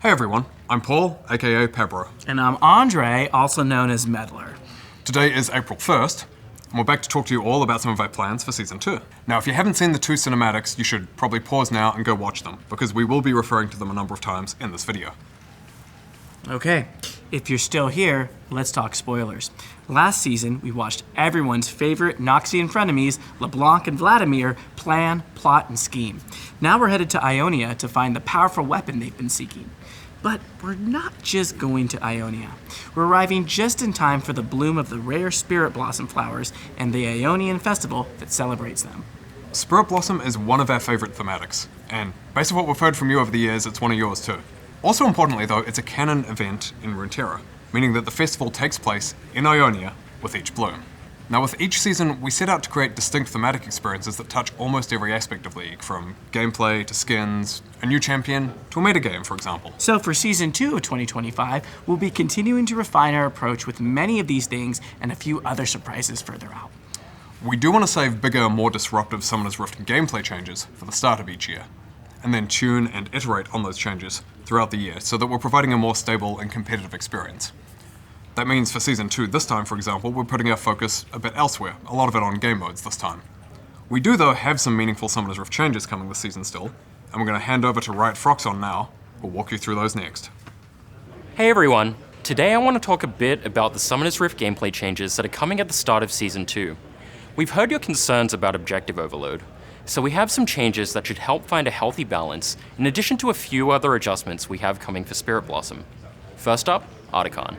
Hey everyone, I'm Paul, aka Pebro. And I'm Andre, also known as Meddler. Today is April 1st, and we're back to talk to you all about some of our plans for Season 2. Now, if you haven't seen the two cinematics, you should probably pause now and go watch them, because we will be referring to them a number of times in this video. Okay, if you're still here, let's talk spoilers. Last season, we watched everyone's favorite Noxian frenemies, LeBlanc and Vladimir, plan, plot, and scheme. Now we're headed to Ionia to find the powerful weapon they've been seeking. But we're not just going to Ionia. We're arriving just in time for the bloom of the rare Spirit Blossom flowers and the Ionian festival that celebrates them. Spirit Blossom is one of our favorite thematics, and based on what we've heard from you over the years, it's one of yours too. Also importantly though, it's a canon event in Runeterra, meaning that the festival takes place in Ionia with each bloom. Now with each season, we set out to create distinct thematic experiences that touch almost every aspect of League, from gameplay to skins, a new champion, to a metagame, for example. So for Season 2 of 2025, we'll be continuing to refine our approach with many of these things and a few other surprises further out. We do want to save bigger, more disruptive Summoner's Rift gameplay changes for the start of each year, and then tune and iterate on those changes throughout the year so that we're providing a more stable and competitive experience. That means for Season 2 this time, for example, we're putting our focus a bit elsewhere, a lot of it on game modes this time. We do, though, have some meaningful Summoner's Rift changes coming this season still, and we're going to hand over to Riot Froxon now. We'll walk you through those next. Hey everyone, today I want to talk a bit about the Summoner's Rift gameplay changes that are coming at the start of Season 2. We've heard your concerns about objective overload, so we have some changes that should help find a healthy balance, in addition to a few other adjustments we have coming for Spirit Blossom. First up, Artican.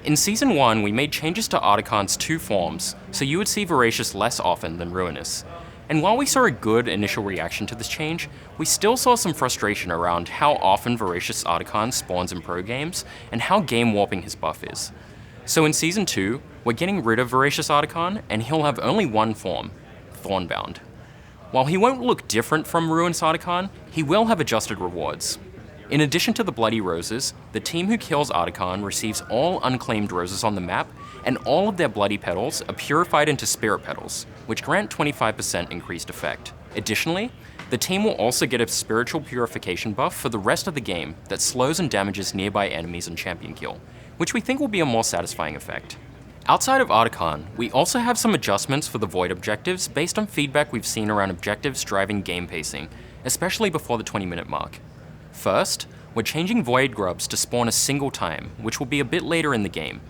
In Season 1, we made changes to Artican's two forms, so you would see Voracious less often than Ruinous. And while we saw a good initial reaction to this change, we still saw some frustration around how often Voracious Artican spawns in pro games, and how game warping his buff is. So in Season 2, we're getting rid of Voracious Artican, and he'll have only one form, Thornbound. While he won't look different from Ruinous Artican, he will have adjusted rewards. In addition to the Bloody Roses, the team who kills Artican receives all unclaimed roses on the map, and all of their Bloody Petals are purified into Spirit Petals, which grant 25% increased effect. Additionally, the team will also get a Spiritual Purification buff for the rest of the game that slows and damages nearby enemies and champion kill, which we think will be a more satisfying effect. Outside of Artican, we also have some adjustments for the Void objectives based on feedback we've seen around objectives driving game pacing, especially before the 20-minute mark. First, we're changing Void Grubs to spawn a single time, which will be a bit later in the game.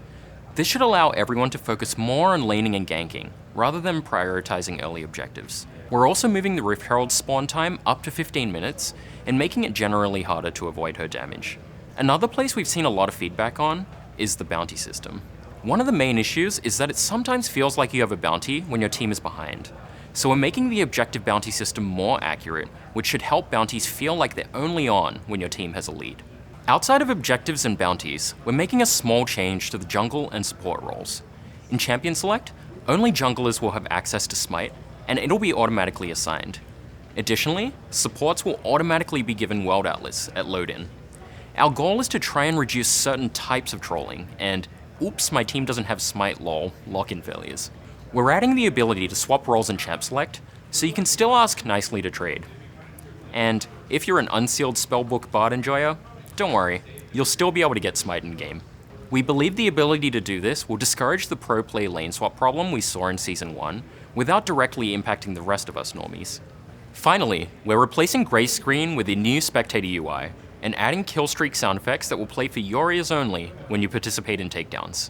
This should allow everyone to focus more on laning and ganking, rather than prioritizing early objectives. We're also moving the Rift Herald's spawn time up to 15 minutes, and making it generally harder to avoid her damage. Another place we've seen a lot of feedback on is the bounty system. One of the main issues is that it sometimes feels like you have a bounty when your team is behind. So we're making the objective bounty system more accurate, which should help bounties feel like they're only on when your team has a lead. Outside of objectives and bounties, we're making a small change to the jungle and support roles. In Champion Select, only junglers will have access to Smite, and it'll be automatically assigned. Additionally, supports will automatically be given World Atlas at load-in. Our goal is to try and reduce certain types of trolling, and oops, my team doesn't have Smite lol, lock-in failures. We're adding the ability to swap roles in Champ Select, so you can still ask nicely to trade. And if you're an unsealed spellbook bard enjoyer, don't worry, you'll still be able to get Smite in game. We believe the ability to do this will discourage the pro play lane swap problem we saw in Season 1, without directly impacting the rest of us normies. Finally, we're replacing Grey Screen with a new Spectator UI, and adding killstreak sound effects that will play for your ears only when you participate in takedowns.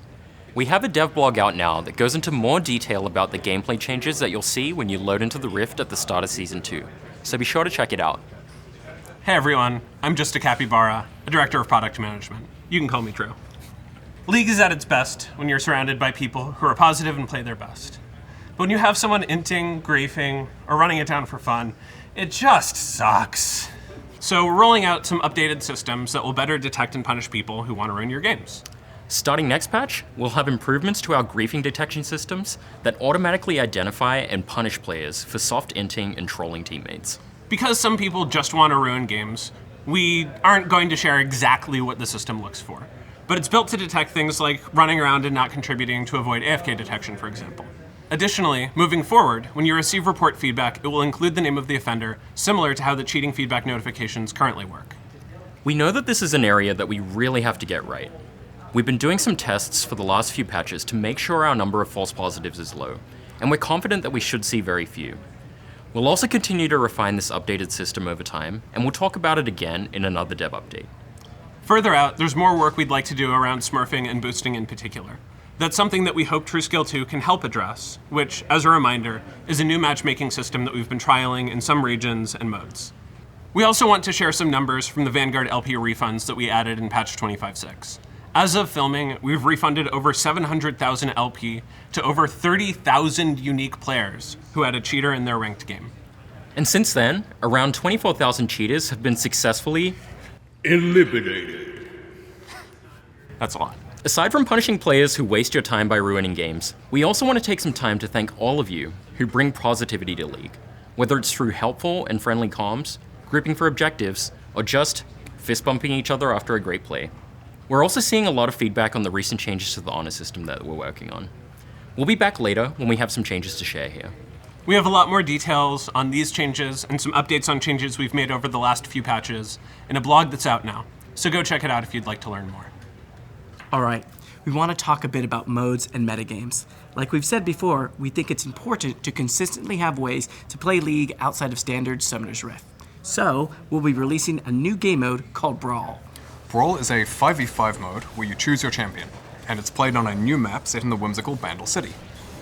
We have a dev blog out now that goes into more detail about the gameplay changes that you'll see when you load into the Rift at the start of Season 2, so be sure to check it out. Hey everyone, I'm just a capybara, a director of product management. You can call me Drew. League is at its best when you're surrounded by people who are positive and play their best. But when you have someone inting, griefing, or running it down for fun, it just sucks. So we're rolling out some updated systems that will better detect and punish people who want to ruin your games. Starting next patch, we'll have improvements to our griefing detection systems that automatically identify and punish players for soft inting and trolling teammates. Because some people just want to ruin games, we aren't going to share exactly what the system looks for. But it's built to detect things like running around and not contributing to avoid AFK detection, for example. Additionally, moving forward, when you receive report feedback, it will include the name of the offender, similar to how the cheating feedback notifications currently work. We know that this is an area that we really have to get right. We've been doing some tests for the last few patches to make sure our number of false positives is low, and we're confident that we should see very few. We'll also continue to refine this updated system over time, and we'll talk about it again in another dev update. Further out, there's more work we'd like to do around smurfing and boosting in particular. That's something that we hope TrueScale 2 can help address, which, as a reminder, is a new matchmaking system that we've been trialing in some regions and modes. We also want to share some numbers from the Vanguard LP refunds that we added in patch 25.6. As of filming, we've refunded over 700,000 LP to over 30,000 unique players who had a cheater in their ranked game. And since then, around 24,000 cheaters have been successfully eliminated. That's a lot. Aside from punishing players who waste your time by ruining games, we also want to take some time to thank all of you who bring positivity to League, whether it's through helpful and friendly comms, grouping for objectives, or just fist bumping each other after a great play. We're also seeing a lot of feedback on the recent changes to the honor system that we're working on. We'll be back later when we have some changes to share here. We have a lot more details on these changes and some updates on changes we've made over the last few patches in a blog that's out now, so go check it out if you'd like to learn more. All right, we want to talk a bit about modes and metagames. Like we've said before, we think it's important to consistently have ways to play League outside of standard Summoner's Rift. So, we'll be releasing a new game mode called Brawl. Brawl is a 5v5 mode where you choose your champion, and it's played on a new map set in the whimsical Bandle City.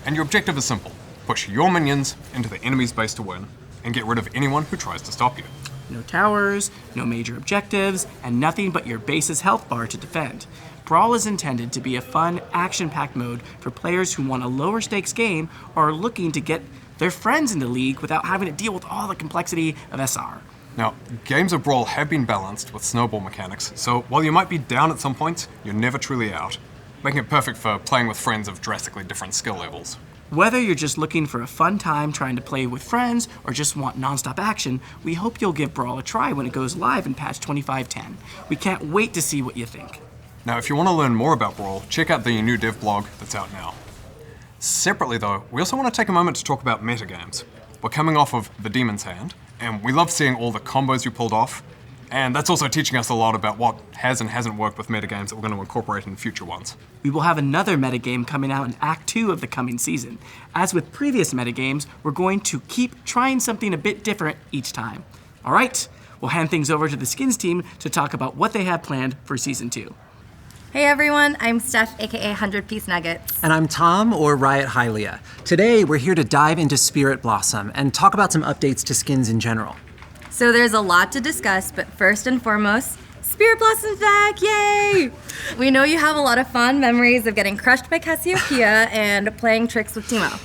And your objective is simple: push your minions into the enemy's base to win, and get rid of anyone who tries to stop you. No towers, no major objectives, and nothing but your base's health bar to defend. Brawl is intended to be a fun, action-packed mode for players who want a lower stakes game or are looking to get their friends into League without having to deal with all the complexity of SR. Now, games of Brawl have been balanced with snowball mechanics, so while you might be down at some points, you're never truly out, making it perfect for playing with friends of drastically different skill levels. Whether you're just looking for a fun time trying to play with friends or just want non-stop action, we hope you'll give Brawl a try when it goes live in patch 25.10. We can't wait to see what you think. Now, if you want to learn more about Brawl, check out the new dev blog that's out now. Separately though, we also want to take a moment to talk about metagames. We're coming off of The Demon's Hand, and we love seeing all the combos you pulled off, and that's also teaching us a lot about what has and hasn't worked with metagames that we're going to incorporate in future ones. We will have another metagame coming out in Act 2 of the coming season. As with previous metagames, we're going to keep trying something a bit different each time. All right, we'll hand things over to the Skins team to talk about what they have planned for Season 2. Hey everyone, I'm Steph, aka 100 Piece Nuggets. And I'm Tom, or Riot Hylia. Today, we're here to dive into Spirit Blossom and talk about some updates to skins in general. So there's a lot to discuss, but first and foremost, Spirit Blossom's back, yay! We know you have a lot of fond memories of getting crushed by Cassiopeia and playing tricks with Teemo.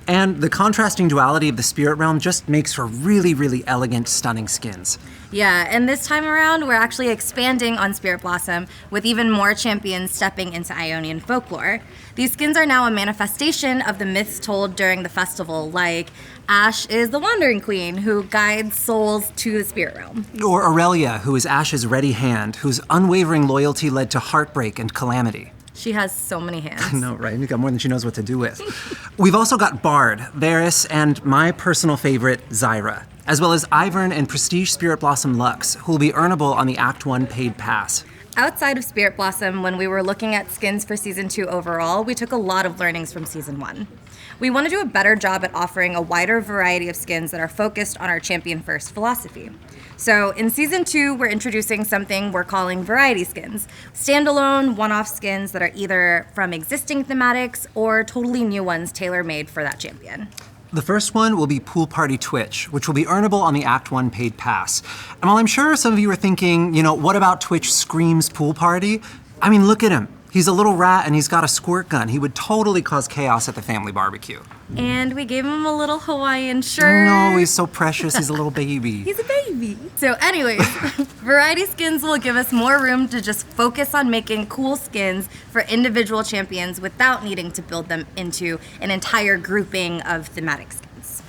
And the contrasting duality of the Spirit Realm just makes for really, really elegant, stunning skins. Yeah, and this time around, we're actually expanding on Spirit Blossom with even more champions stepping into Ionian folklore. These skins are now a manifestation of the myths told during the festival, like Ashe is the Wandering Queen who guides souls to the Spirit Realm. Or Aurelia, who is Ashe's ready hand, whose unwavering loyalty led to heartbreak and calamity. She has so many hands. No, right? You've got more than she knows what to do with. We've also got Bard, Varus, and my personal favorite, Zyra, as well as Ivern and Prestige Spirit Blossom Lux, who will be earnable on the Act 1 paid pass. Outside of Spirit Blossom, when we were looking at skins for Season 2 overall, we took a lot of learnings from Season 1. We want to do a better job at offering a wider variety of skins that are focused on our champion-first philosophy. So in Season 2, we're introducing something we're calling variety skins, standalone, one-off skins that are either from existing thematics or totally new ones tailor-made for that champion. The first one will be Pool Party Twitch, which will be earnable on the Act 1 paid pass. And while I'm sure some of you are thinking, what about Twitch Screams Pool Party? I mean, look at him. He's a little rat and he's got a squirt gun. He would totally cause chaos at the family barbecue. And we gave him a little Hawaiian shirt. No, he's so precious. He's a little baby. He's a baby. So anyways, variety skins will give us more room to just focus on making cool skins for individual champions without needing to build them into an entire grouping of thematic skins.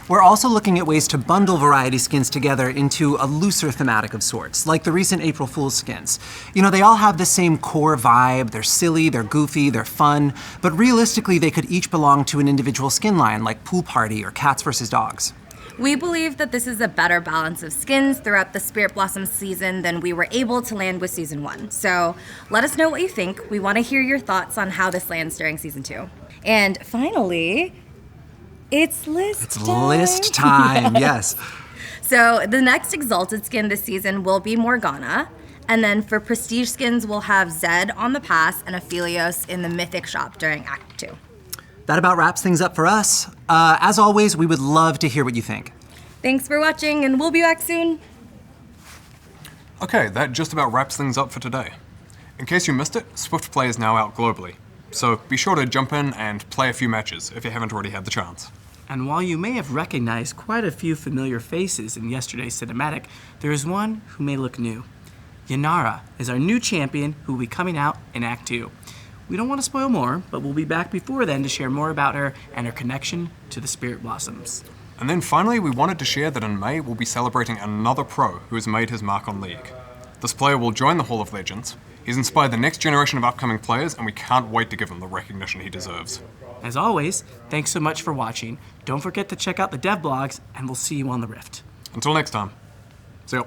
We're also looking at ways to bundle variety skins together into a looser thematic of sorts, like the recent April Fool's skins. They all have the same core vibe. They're silly, they're goofy, they're fun, but realistically they could each belong to an individual skin line like Pool Party or Cats vs. Dogs. We believe that this is a better balance of skins throughout the Spirit Blossom season than we were able to land with Season 1. So let us know what you think. We want to hear your thoughts on how this lands during Season 2. And finally, it's list time. List time, yes. So the next Exalted skin this season will be Morgana. And then for Prestige skins, we'll have Zed on the pass and Aphelios in the Mythic shop during Act 2. That about wraps things up for us. As always, we would love to hear what you think. Thanks for watching, and we'll be back soon. Okay, that just about wraps things up for today. In case you missed it, Swift Play is now out globally, so be sure to jump in and play a few matches if you haven't already had the chance. And while you may have recognized quite a few familiar faces in yesterday's cinematic, there is one who may look new. Yanara is our new champion who will be coming out in Act 2. We don't want to spoil more, but we'll be back before then to share more about her and her connection to the Spirit Blossoms. And then finally, we wanted to share that in May we'll be celebrating another pro who has made his mark on League. This player will join the Hall of Legends. He's inspired the next generation of upcoming players, and we can't wait to give him the recognition he deserves. As always, thanks so much for watching. Don't forget to check out the dev blogs, and we'll see you on the Rift. Until next time, see ya.